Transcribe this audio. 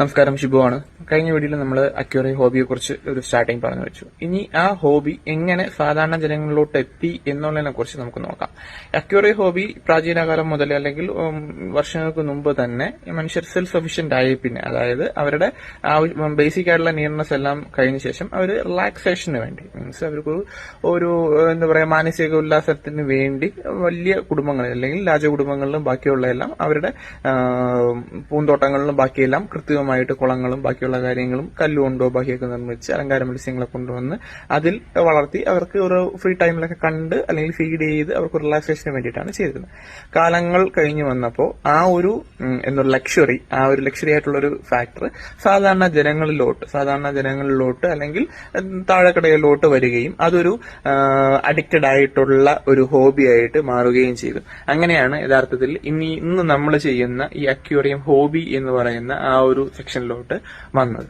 നമസ്കാരം, ഷിബുവാണ്. കഴിഞ്ഞ വീഡിയോയിൽ നമ്മൾ അക്വേറിയം ഹോബിയെ കുറിച്ച് ഒരു സ്റ്റാർട്ടിങ് പറഞ്ഞു വെച്ചു. ഇനി ആ ഹോബി എങ്ങനെ സാധാരണ ജനങ്ങളിലോട്ട് എത്തി എന്നുള്ളതിനെ കുറിച്ച് നമുക്ക് നോക്കാം. അക്വേറിയം ഹോബി പ്രാചീനകാലം മുതൽ അല്ലെങ്കിൽ വർഷങ്ങൾക്ക് മുമ്പ് തന്നെ മനുഷ്യർ സെൽഫ് സഫീഷ്യന്റ് ആയി പിന്നെ, അതായത് അവരുടെ ബേസിക് ആയിട്ടുള്ള നീഡ്നെസ് എല്ലാം കഴിഞ്ഞ ശേഷം അവർ റിലാക്സേഷന് വേണ്ടി, മീൻസ് അവർക്ക് ഒരു എന്താ പറയാ മാനസിക ഉല്ലാസത്തിന് വേണ്ടി വലിയ കുടുംബങ്ങളിൽ അല്ലെങ്കിൽ രാജകുടുംബങ്ങളിലും ബാക്കിയുള്ള എല്ലാം അവരുടെ പൂന്തോട്ടങ്ങളിലും ബാക്കിയെല്ലാം കൃത്യമായിട്ട് കുളങ്ങളും ബാക്കിയുള്ള കാര്യങ്ങളും കല്ലുകൊണ്ടോ ബാക്കിയൊക്കെ നിർമ്മിച്ച് അലങ്കാര മത്സ്യങ്ങളെ കൊണ്ടുവന്ന് അതിൽ വളർത്തി അവർക്ക് ഒരു ഫ്രീ ടൈമിലൊക്കെ കണ്ട് അല്ലെങ്കിൽ ഫീഡ് ചെയ്ത് അവർക്ക് റിലാക്സേഷന് വേണ്ടിയിട്ടാണ് ചെയ്തിരുന്നത്. കാലങ്ങൾ കഴിഞ്ഞു വന്നപ്പോൾ ആ ഒരു ലക്ഷറി ആയിട്ടുള്ള ഒരു ഫാക്ടർ സാധാരണ ജനങ്ങളിലോട്ട് അല്ലെങ്കിൽ താഴെക്കടയിലോട്ട് വരികയും അതൊരു അഡിക്റ്റഡ് ആയിട്ടുള്ള ഒരു ഹോബിയായിട്ട് മാറുകയും ചെയ്തു. അങ്ങനെയാണ് യഥാർത്ഥത്തിൽ ഇന്ന് നമ്മൾ ചെയ്യുന്ന ഈ അക്വേറിയം ഹോബി എന്ന് പറയുന്ന ആ ഒരു സെക്ഷനിലോട്ട് വന്നത്.